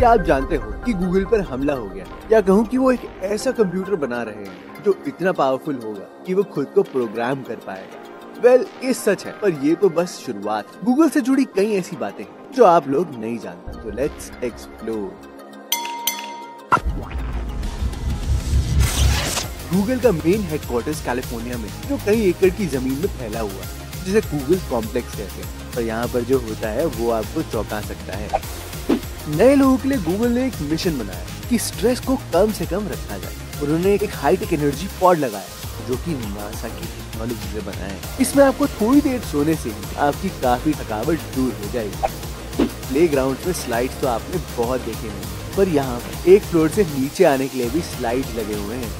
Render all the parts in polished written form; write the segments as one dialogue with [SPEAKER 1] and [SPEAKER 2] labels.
[SPEAKER 1] क्या आप जानते हो कि गूगल पर हमला हो गया, या कहूँ कि वो एक ऐसा कंप्यूटर बना रहे हैं जो इतना पावरफुल होगा कि वो खुद को प्रोग्राम कर पाएगा। वेल, ये सच है, पर ये तो बस शुरुआत है। गूगल से जुड़ी कई ऐसी बातें हैं जो आप लोग नहीं जानते, तो लेट्स एक्सप्लोर। गूगल का मेन हेडक्वार्टर्स कैलिफोर्निया में, जो कई एकड़ की जमीन में फैला हुआ है, जिसे गूगल कॉम्प्लेक्स कहते हैं। और यहाँ पर जो होता है वो आपको चौंका सकता है। नए लोगों के लिए गूगल ने एक मिशन बनाया कि स्ट्रेस को कम से कम रखा जाए। उन्होंने एक हाईटेक एनर्जी पॉड लगाया जो कि नासा की टेक्नोलॉजी से बना है। इसमें आपको थोड़ी देर सोने से ही आपकी काफी थकावट दूर हो जाएगी। प्लेग्राउंड में स्लाइड्स तो आपने बहुत देखे हैं, पर यहाँ पर एक फ्लोर से नीचे आने के लिए भी स्लाइड लगे हुए हैं।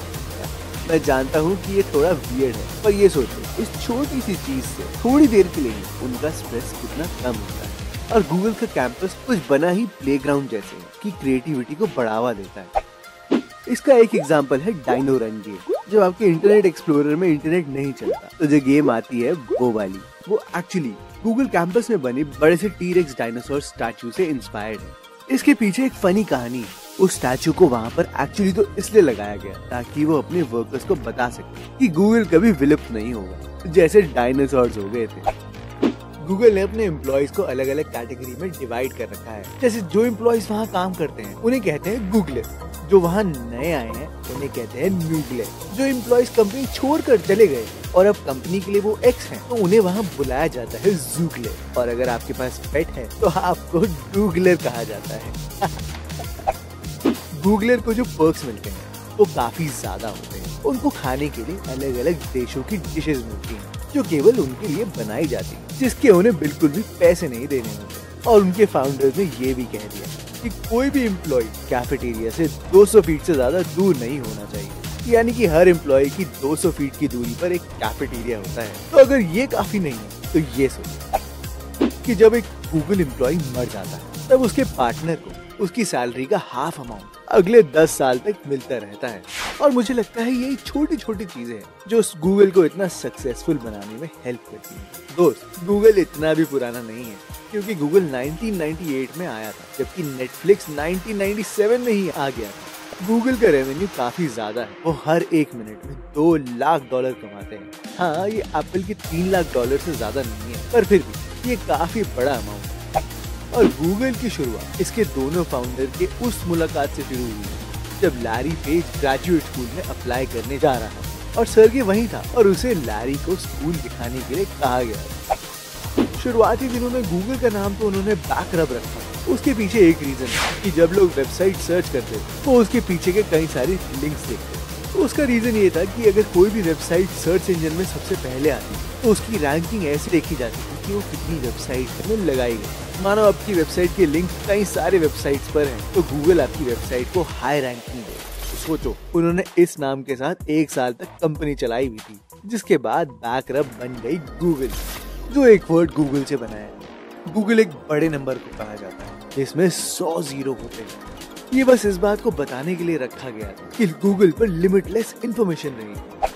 [SPEAKER 1] मैं जानता हूँ कि ये थोड़ा वियर्ड है, पर ये सोचो, इस छोटी सी चीज से थोड़ी देर के लिए ही उनका स्ट्रेस कितना कम होता है। और गूगल का कैंपस कुछ बना ही प्लेग्राउंड जैसे कि क्रिएटिविटी को बढ़ावा देता है। इसका एक एग्जांपल है डाइनो रन गेम। जब आपके इंटरनेट एक्सप्लोरर में इंटरनेट नहीं चलता तो जो गेम आती है वो वाली, वो एक्चुअली गूगल कैंपस में बने बड़े से टी-रेक्स डायनासोर स्टैचू से इंस्पायर्ड है। इसके पीछे एक फनी कहानी है। उस स्टैचू को वहाँ पर एक्चुअली तो इसलिए लगाया गया ताकि वो अपने वर्कर्स को बता सके कि गूगल कभी विलुप्त नहीं होगा, जैसे डायनासोर्स हो गए थे। गूगल ने अपने एम्प्लॉइज को अलग अलग कैटेगरी में डिवाइड कर रखा है। जैसे जो एम्प्लॉइज वहाँ काम करते हैं उन्हें कहते हैं गूगलर, जो वहाँ नए आए हैं उन्हें कहते हैं न्यूगलर, जो एम्प्लॉइज कंपनी छोड़कर चले गए और अब कंपनी के लिए वो एक्स हैं, तो उन्हें वहाँ बुलाया जाता है जूगलर। और अगर आपके पास पेट है तो आपको डूगलर कहा जाता है। गूगलर को जो पर्क्स मिलते हैं वो काफी ज्यादा होते हैं। उनको खाने के लिए अलग अलग देशों की डिशेस मिलती हैं जो केवल उनके लिए बनाई जाती है, जिसके उन्हें बिल्कुल भी पैसे नहीं देने होते। और उनके फाउंडर्स ने ये भी कह दिया कि कोई भी एम्प्लॉय कैफेटेरिया से 200 फीट से ज्यादा दूर नहीं होना चाहिए। यानी कि हर एम्प्लॉय की 200 फीट की दूरी पर एक कैफेटेरिया होता है। तो अगर ये काफी नहीं है तो ये सोचो कि जब एक गूगल एम्प्लॉय मर जाता है तब उसके पार्टनर को उसकी सैलरी का हाफ अमाउंट अगले 10 साल तक मिलता रहता है। और मुझे लगता है यही छोटी छोटी चीजें हैं जो गूगल को इतना सक्सेसफुल बनाने में हेल्प करती हैं। दोस्त, गूगल इतना भी पुराना नहीं है, क्योंकि गूगल 1998 में आया था, जबकि नेटफ्लिक्स 1997 में ही आ गया था। गूगल का रेवेन्यू काफी ज्यादा है। वो हर एक मिनट में $2 लाख कमाते हैं। हाँ, ये एप्पल के $3 लाख से ज्यादा नहीं है, पर फिर भी ये काफी बड़ा अमाउंट है। और गूगल की शुरुआत इसके दोनों फाउंडर के उस मुलाकात से शुरू हुई जब लैरी पेज ग्रेजुएट स्कूल में अप्लाई करने जा रहा था और सर्गे वहीं था और उसे लैरी को स्कूल दिखाने के लिए कहा गया। शुरुआती दिनों में गूगल का नाम तो उन्होंने बैकरब रखा। उसके पीछे एक रीजन था कि जब लोग वेबसाइट सर्च करते थे तो उसके पीछे के कई सारी लिंक्स देखते। तो उसका रीजन ये था कि अगर कोई भी वेबसाइट सर्च इंजन में सबसे पहले आती तो उसकी रैंकिंग ऐसे देखी जाती थी कि वो कितनी वेबसाइट में लगाई गई। मानो आपकी वेबसाइट के लिंक कई सारे वेबसाइट्स पर हैं, तो गूगल आपकी वेबसाइट को हाई रैंकिंग दे। सोचो, उन्होंने इस नाम के साथ 1 साल तक कंपनी चलाई भी थी, जिसके बाद बैकरब बन गई गूगल, जो एक वर्ड गूगल से बना है। गूगल एक बड़े नंबर को कहा जाता है जिसमें 100 जीरो होते हैं। ये बस इस बात को बताने के लिए रखा गया था कि गूगल पर लिमिटलेस इंफॉर्मेशन रहेगी।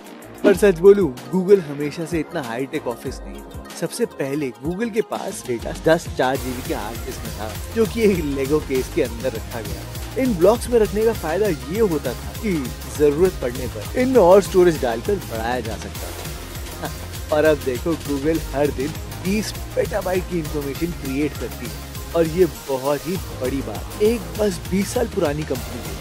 [SPEAKER 1] पर सच बोलूं, गूगल हमेशा से इतना हाईटेक ऑफिस नहीं था। सबसे पहले गूगल के पास डेटा 10 4 GB के हार्ड डिस्क में था, जो कि एक लेगो केस के अंदर रखा गया। इन ब्लॉक्स में रखने का फायदा ये होता था कि जरूरत पड़ने पर इनमें और स्टोरेज डालकर बढ़ाया जा सकता था। और अब देखो, गूगल हर दिन 20 पेटाबाइट की इंफॉर्मेशन क्रिएट करती है, और ये बहुत ही बड़ी बात एक बस 20 साल पुरानी कंपनी है।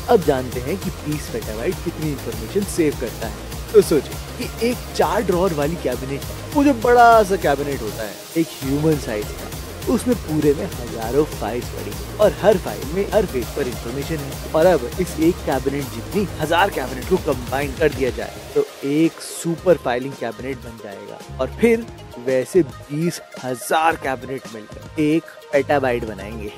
[SPEAKER 1] अब जानते हैं कि 20 पेटाबाइट कितनी इंफॉर्मेशन सेव करता है। तो सोचो कि एक 4 ड्रॉअर वाली कैबिनेट, वो जो बड़ा सा कैबिनेट होता है एक ह्यूमन साइज का, उसमें पूरे में हजारों फाइल्स पड़ी और हर फाइल में हर पेज पर इंफॉर्मेशन है। और अब इस एक कैबिनेट जितनी 1000 कैबिनेट को कंबाइन कर दिया जाए तो एक सुपर फाइलिंग कैबिनेट बन जाएगा, और फिर वैसे 20,000 कैबिनेट मिलकर एक पेटाबाइट बनाएंगे।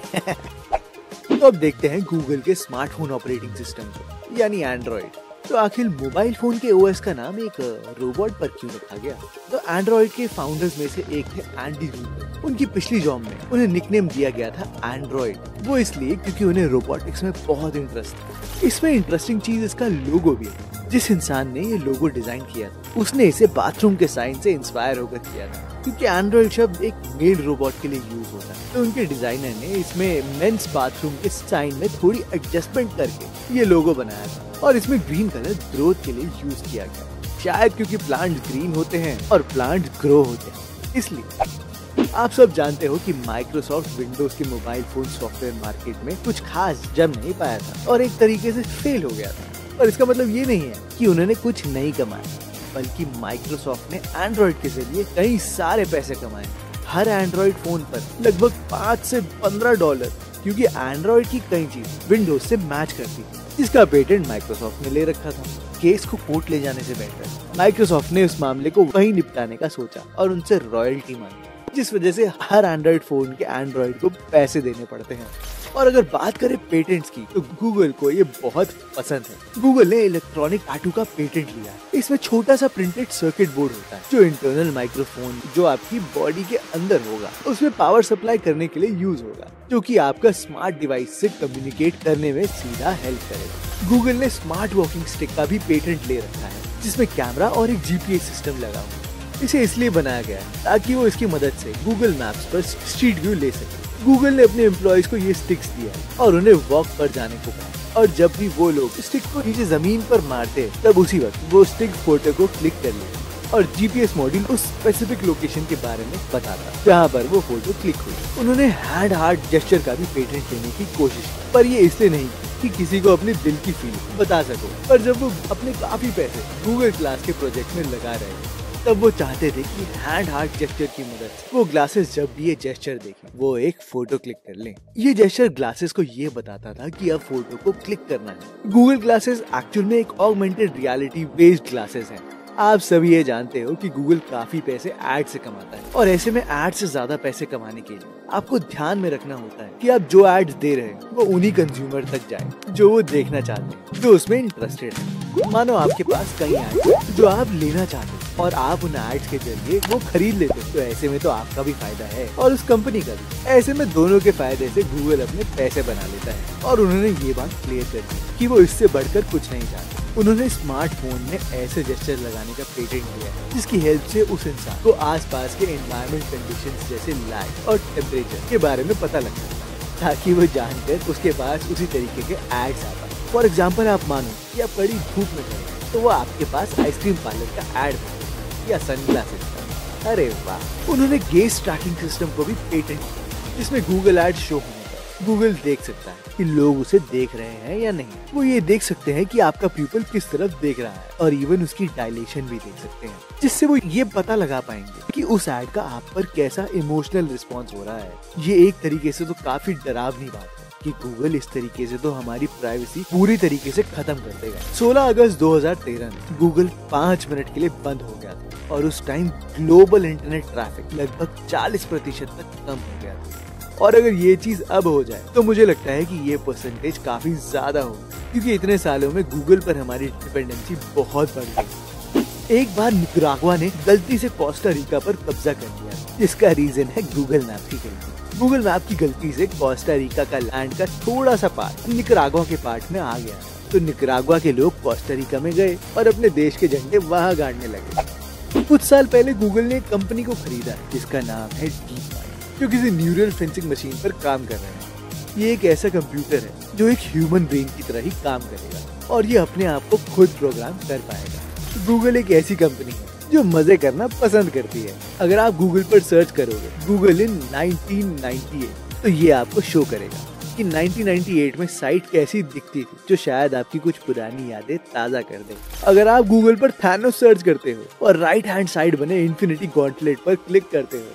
[SPEAKER 1] तो अब देखते हैं गूगल के स्मार्टफोन ऑपरेटिंग सिस्टम को, यानी एंड्रॉइड। तो आखिर मोबाइल फोन के ओएस का नाम एक रोबोट पर क्यों रखा गया? तो एंड्रॉइड के फाउंडर्स में से एक थे एंडी रूबिन, उनकी पिछली जॉब में उन्हें निकनेम दिया गया था एंड्रॉइड, वो इसलिए क्योंकि उन्हें रोबोटिक्स में बहुत इंटरेस्ट था। इसमें इंटरेस्टिंग चीज इसका लोगो भी है। जिस इंसान ने ये लोगो डिजाइन किया था उसने इसे बाथरूम के साइन से इंस्पायर होकर किया था, क्योंकि एंड्रॉइड शब्द एक मेल रोबोट के लिए यूज होता है। तो उनके डिजाइनर ने इसमें मेंस बाथरूम के साइन में थोड़ी एडजस्टमेंट करके ये लोगो बनाया था, और इसमें ग्रीन कलर ग्रोथ के लिए यूज किया गया, शायद क्योंकि प्लांट ग्रीन होते हैं और प्लांट ग्रो होते हैं इसलिए। आप सब जानते हो कि माइक्रोसॉफ्ट विंडोज के मोबाइल फोन सॉफ्टवेयर मार्केट में कुछ खास जम नहीं पाया था और एक तरीके से फेल हो गया था। पर इसका मतलब ये नहीं है कि उन्होंने कुछ नहीं कमाया, बल्कि माइक्रोसॉफ्ट ने एंड्रॉइड के जरिए कई सारे पैसे कमाए। हर एंड्रॉइड फोन पर लगभग 5 से $15, क्योंकि एंड्रॉइड की कई चीज विंडोज से मैच करती थी, जिसका पेटेंट माइक्रोसॉफ्ट ने ले रखा था। केस को कोर्ट ले जाने से बेहतर माइक्रोसॉफ्ट ने उस मामले को वहीं निपटाने का सोचा और उनसे रॉयल्टी मांगी, जिस वजह से हर एंड्रॉइड फोन के एंड्रॉइड को पैसे देने पड़ते हैं। और अगर बात करें पेटेंट्स की, तो गूगल को ये बहुत पसंद है। गूगल ने इलेक्ट्रॉनिक टैटू का पेटेंट लिया। इसमें छोटा सा प्रिंटेड सर्किट बोर्ड होता है जो इंटरनल माइक्रोफोन जो आपकी बॉडी के अंदर होगा उसमें पावर सप्लाई करने के लिए यूज होगा, जो कि आपका स्मार्ट डिवाइस से कम्युनिकेट करने में सीधा हेल्प करेगा। गूगल ने स्मार्ट वॉकिंग स्टिक का भी पेटेंट ले रखा है, जिसमें कैमरा और एक जीपीएस सिस्टम लगा हुआ है। इसे इसलिए बनाया गया है ताकि वो इसकी मदद से गूगल मैप्स पर स्ट्रीट व्यू ले सके। गूगल ने अपने एम्प्लॉयज को ये स्टिक्स दिया और उन्हें वॉक पर जाने को कहा, और जब भी वो लोग स्टिक को नीचे जमीन पर मारते तब उसी वक्त वो स्टिक फोटो को क्लिक कर ले और जीपीएस मॉड्यूल उस स्पेसिफिक लोकेशन के बारे में बताता जहाँ पर वो फोटो क्लिक हुई। उन्होंने हैंड हार्ट जेस्चर का भी पेटेंट लेने की कोशिश की, पर ये इसलिए नहीं कि किसी को अपने दिल की फीलिंग बता सको। पर जब वो अपने काफी पैसे गूगल ग्लास के प्रोजेक्ट में लगा रहे तब वो चाहते थे कि हैंड हार्ट जेस्चर की मदद से वो ग्लासेस जब भी ये जेस्चर देखें वो एक फोटो क्लिक कर लें। ये जेस्चर ग्लासेस को ये बताता था कि अब फोटो को क्लिक करना है। गूगल ग्लासेस एक्चुअल में एक ऑगमेंटेड रियलिटी बेस्ड ग्लासेस हैं। आप सभी ये जानते हो कि गूगल काफी पैसे एड से कमाता है, और ऐसे में एड से ज्यादा पैसे कमाने के लिए आपको ध्यान में रखना होता है कि आप जो एड्स दे रहे हैं वो उन्हीं कंज्यूमर तक जाए जो वो देखना चाहते हैं, जो उसमें इंटरेस्टेड है। मानो आपके पास कई एड्स जो आप लेना चाहते हैं और आप उन एड्स के जरिए वो खरीद लेते हैं, तो ऐसे में तो आपका भी फायदा है और उस कंपनी का भी। ऐसे में दोनों के फायदे से गूगल अपने पैसे बना लेता है, और उन्होंने ये बात क्लियर कर दी कि वो इससे बढ़कर कुछ नहीं चाहते। उन्होंने स्मार्टफोन में ऐसे जेस्चर लगाने का पेटेंट लिया है जिसकी हेल्प से उस इंसान को आसपास के एनवायरमेंट कंडीशंस जैसे लाइट और टेम्परेचर के बारे में पता लग सकता है, ताकि वो जानकर उसके पास उसी तरीके के एड्स आ पाए। फॉर एग्जाम्पल, आप मानो कि आप कड़ी धूप में खड़े तो वो आपके पास आइसक्रीम पार्लर का एड या सनग्लासेस का। अरे वाह! उन्होंने गेज ट्रैकिंग सिस्टम को भी पेटेंट किया, जिसमें गूगल एड शो होने पर गूगल देख सकता है कि लोग उसे देख रहे हैं या नहीं। वो ये देख सकते हैं कि आपका पीपल किस तरफ देख रहा है, और इवन उसकी डायलेशन भी देख सकते हैं, जिससे वो ये पता लगा पाएंगे कि उस एड का आप पर कैसा इमोशनल रिस्पॉन्स हो रहा है। ये एक तरीके से तो काफी डरावनी बात है कि गूगल इस तरीके से तो हमारी प्राइवेसी पूरी तरीके से खत्म कर देगा। 16 अगस्त 2013 में गूगल 5 मिनट के लिए बंद हो गया था, और उस टाइम ग्लोबल इंटरनेट ट्रैफिक लगभग 40% तक कम हो गया था। और अगर ये चीज अब हो जाए तो मुझे लगता है कि ये परसेंटेज काफी ज्यादा होगी, क्योंकि इतने सालों में गूगल पर हमारी डिपेंडेंसी बहुत बढ़ गई। एक बार निकरागुआ ने गलती से कोस्टा रिका पर कब्जा कर लिया, जिसका रीजन है गूगल मैप की गलती। गूगल मैप की गलती से कोस्टा रिका का लैंड का थोड़ा सा पार्ट निकरागुआ के पार्ट में आ गया, तो निकरागुआ के लोग कोस्टा रिका में गए और अपने देश के झंडे वहाँ गाड़ने लगे। कुछ साल पहले गूगल ने एक कंपनी को खरीदा जिसका नाम है डीपमाइंड, जो किसी न्यूरल फेंसिंग मशीन पर काम कर रहे हैं। ये एक ऐसा कंप्यूटर है जो एक ह्यूमन ब्रेन की तरह ही काम करेगा, और ये अपने आप को खुद प्रोग्राम कर पाएगा। गूगल एक ऐसी कंपनी है जो मजे करना पसंद करती है। अगर आप गूगल पर सर्च करोगे गूगल इन 1998, तो ये आपको शो करेगा कि 1998 में साइट कैसी दिखती थी, जो शायद आपकी कुछ पुरानी यादें ताजा कर दे। अगर आप गूगल पर थैनोस सर्च करते हो और राइट हैंड साइड बने इन्फिनिटी गॉन्टलेट पर क्लिक करते हो,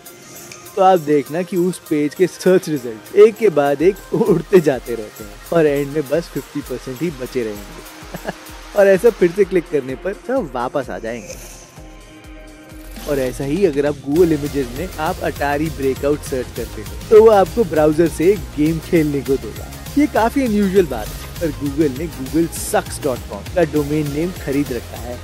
[SPEAKER 1] तो आप देखना कि उस पेज के सर्च रिजल्ट एक के बाद एक उड़ते जाते रहते हैं, और एंड में बस 50% ही बचे रहेंगे। और ऐसा फिर से क्लिक करने पर सब वापस आ जाएंगे। और ऐसा ही अगर आप गूगल इमेजेस में आप अटारी ब्रेकआउट सर्च करते हो, तो वो आपको ब्राउजर से गेम खेलने को देगा। ये काफी अनयूजुअल बात है, पर गूगल ने google-sucks.com का डोमेन नेम खरीद रखा है।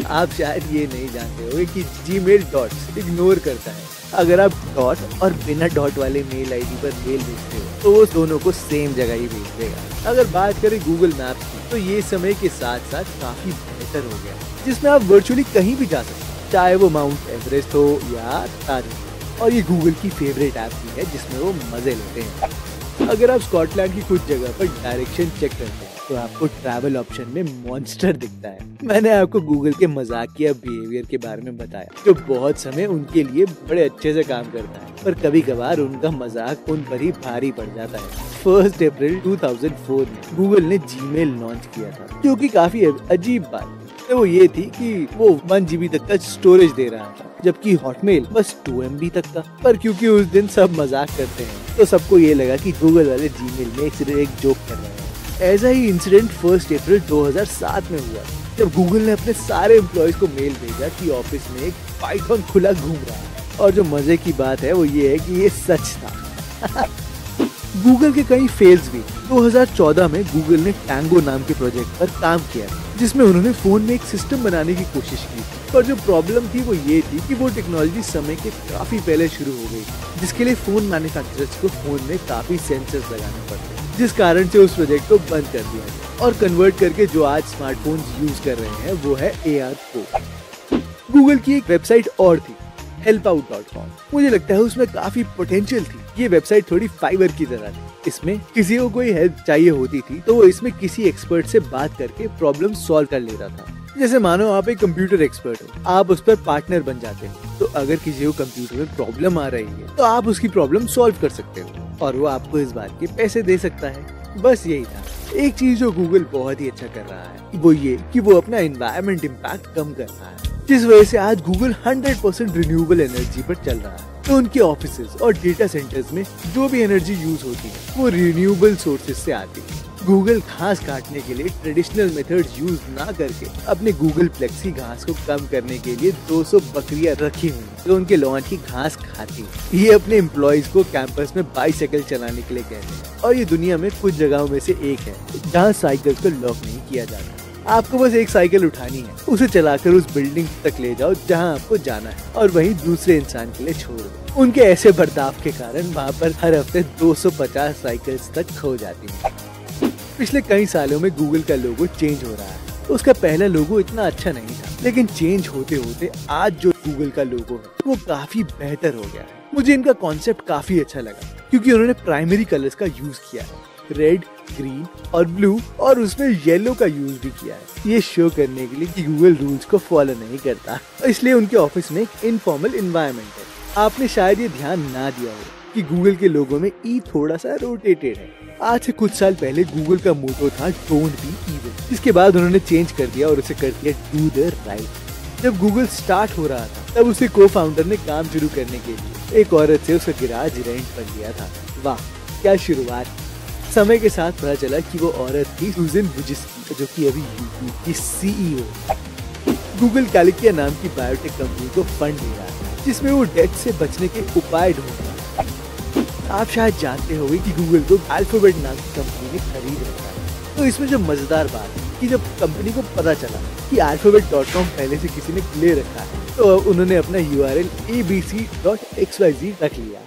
[SPEAKER 1] आप शायद ये नहीं जानते होंगे कि Gmail डॉट्स इग्नोर करता है अगर आप डॉट और बिना डॉट वाले मेल आईडी पर मेल भेजते हो तो वो दोनों को सेम जगह ही भेज देगा। अगर बात करें गूगल मैप्स की तो ये समय के साथ साथ काफी बेहतर हो गया, जिसमें आप वर्चुअली कहीं भी जा सकते हैं, चाहे वो माउंट एवरेस्ट हो या ताज। और ये गूगल की फेवरेट ऐप भी है जिसमें वो मजे लेते हैं। अगर आप स्कॉटलैंड की कुछ जगह पर डायरेक्शन चेक करते हैं तो आपको ट्रैवल ऑप्शन में मॉन्स्टर दिखता है। मैंने आपको गूगल के मजाकिया बिहेवियर के बारे में बताया, जो बहुत समय उनके लिए बड़े अच्छे से काम करता है, पर कभी कभार उनका मजाक उन पर ही भारी पड़ जाता है। 1 अप्रैल 2004 में गूगल ने जीमेल लॉन्च किया था, जो कि काफी अजीब बात थी। वो ये थी कि वो 1 GB तक का स्टोरेज दे रहा था, जबकि हॉटमेल बस 2 MB तक का। पर क्योंकि उस दिन सब मजाक करते हैं तो सबको ये लगा कि गूगल वाले जीमेल में सिर्फ एक जोक कर रहे हैं। ऐसा ही इंसिडेंट 1 अप्रैल 2007 में हुआ, जब गूगल ने अपने सारे एम्प्लॉयज को मेल भेजा कि ऑफिस में एक पाइथन खुला घूम रहा है। और जो मजे की बात है वो ये है कि ये सच था। गूगल के कई फेल्स भी। 2014 में गूगल ने टैंगो नाम के प्रोजेक्ट पर काम किया, जिसमें उन्होंने फोन में एक सिस्टम बनाने की कोशिश की, पर जो प्रॉब्लम थी वो ये थी कि वो टेक्नोलॉजी समय के काफी पहले शुरू हो गई, जिसके लिए फोन मैन्युफैक्चरर्स को फोन में काफी सेंसर्स लगाने पड़ते, जिस कारण से उस प्रोजेक्ट को बंद कर दिया गया और कन्वर्ट करके जो आज स्मार्टफोन्स यूज कर रहे हैं वो है AR Pro। गूगल की एक वेबसाइट और थी, helpout.com। मुझे लगता है उसमें काफी पोटेंशियल थी। ये वेबसाइट थोड़ी फाइवर की तरह थी। इसमें किसी को कोई हेल्प चाहिए होती थी तो वो इसमें किसी एक्सपर्ट से बात करके प्रॉब्लम सॉल्व कर लेता था। जैसे मानो आप एक कंप्यूटर एक्सपर्ट हो, आप उस पर पार्टनर बन जाते हो, तो अगर किसी को कंप्यूटर में प्रॉब्लम आ रही है तो आप उसकी प्रॉब्लम सॉल्व कर सकते हो और वो आपको इस बात के पैसे दे सकता है। बस यही था। एक चीज जो गूगल बहुत ही अच्छा कर रहा है वो ये कि वो अपना एनवायरमेंट इम्पैक्ट कम कर रहा है, जिस वजह से आज गूगल 100% रिन्यूएबल एनर्जी पर चल रहा है। तो उनके ऑफिसेज और डेटा सेंटर्स में जो भी एनर्जी यूज होती है वो रिन्यूएबल सोर्सेज से आती है। गूगल घास काटने के लिए ट्रेडिशनल मेथड्स यूज ना करके अपने गूगल प्लेक्सी घास को कम करने के लिए 200 बकरियां रखी हुई हैं जो उनके लॉन की घास खाती हैं। ये अपने एम्प्लॉयज को कैंपस में बाइसाइकिल चलाने के लिए कहते हैं और ये दुनिया में कुछ जगहों में से एक है जहाँ साइकिल को लॉक नहीं किया जाता। आपको बस एक साइकिल उठानी है, उसे चलाकर उस बिल्डिंग तक ले जाओ जहाँ आपको जाना है और वहीं दूसरे इंसान के लिए छोड़ दो। उनके ऐसे बर्ताव के कारण वहाँ पर हर हफ्ते 250 साइकिल्स तक खो जाती हैं। पिछले कई सालों में गूगल का लोगो चेंज हो रहा है। उसका पहला लोगो इतना अच्छा नहीं था, लेकिन चेंज होते होते आज जो गूगल का लोगो है वो काफी बेहतर हो गया है। मुझे इनका कॉन्सेप्ट काफी अच्छा लगा क्योंकि उन्होंने प्राइमरी कलर्स का यूज किया है, रेड, ग्रीन और ब्लू, और उसमें येलो का यूज भी किया है। ये शो करने के लिए कि गूगल रूल्स को फॉलो नहीं करता, इसलिए उनके ऑफिस में एक इनफॉर्मल एनवायरनमेंट है। आपने शायद ये ध्यान ना दिया हो कि गूगल के लोगो में ई थोड़ा सा रोटेटेड है। आज से कुछ साल पहले गूगल का मोटो था डोंट बी इविल, जिसके बाद उन्होंने चेंज कर दिया और उसे कर दिया डू द राइट। जब गूगल स्टार्ट हो रहा था तब उसके को फाउंडर ने काम शुरू करने के लिए एक औरत से उसका गैराज रेंट पर लिया था। वाह क्या शुरुआत। समय के साथ पता चला कि वो औरत थी सुजन वुजिस्की, जो कि अभी यूट्यूब की CEO। गूगल कैलिकिया नाम की बायोटेक कंपनी को फंड दे रहा है, जिसमें वो डेथ से बचने के उपाय ढूंढ रहा है। आप शायद जानते होंगे कि गूगल को अल्फाबेट नाम की कंपनी ने खरीद रखा है। तो इसमें जो मजेदार बात है कि जब कंपनी को पता चला कि alphabet.com पहले से किसी ने ले रखा है तो उन्होंने अपना URL abc.xyz रख लिया।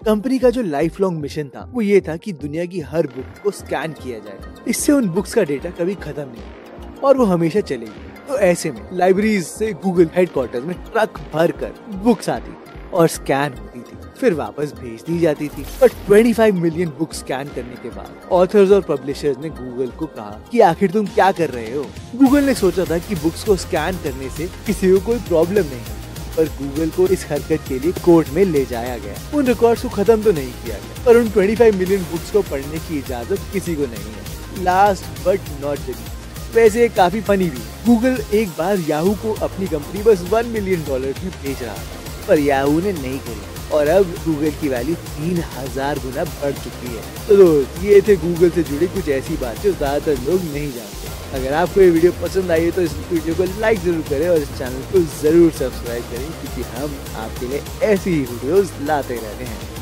[SPEAKER 1] कंपनी का जो लाइफ लॉन्ग मिशन था वो ये था कि दुनिया की हर बुक को स्कैन किया जाए। इससे उन बुक्स का डेटा कभी खत्म नहीं होगा और वो हमेशा चलेगी। तो ऐसे में लाइब्रेरीज से गूगल हेडक्वार्टर्स में ट्रक भर कर बुक्स आती और स्कैन होती थी, फिर वापस भेज दी जाती थी। पर 25 मिलियन बुक स्कैन करने के बाद ऑथर्स और पब्लिशर्स ने गूगल को कहा कि आखिर तुम क्या कर रहे हो। गूगल ने सोचा था कि बुक्स को स्कैन करने से किसी को कोई प्रॉब्लम नहीं है, पर गूगल को इस हरकत के लिए कोर्ट में ले जाया गया। उन रिकॉर्ड्स को खत्म तो नहीं किया गया, पर उन 25 मिलियन बुक्स को पढ़ने की इजाजत किसी को नहीं है। Last but not the least, वैसे काफी फनी भी। गूगल एक बार याहू को अपनी कंपनी बस $1 मिलियन में बेच रहा था, पर याहू ने नहीं करी और अब गूगल की वैल्यू 3000 गुना बढ़ चुकी है। तो दोस्त ये थे गूगल से जुड़ी कुछ ऐसी बातें जो ज्यादातर लोग नहीं जानते। अगर आपको ये वीडियो पसंद आई है तो इस वीडियो को लाइक जरूर करें और इस चैनल को जरूर सब्सक्राइब करें, क्योंकि हम आपके लिए ऐसी ही वीडियोस लाते रहते हैं।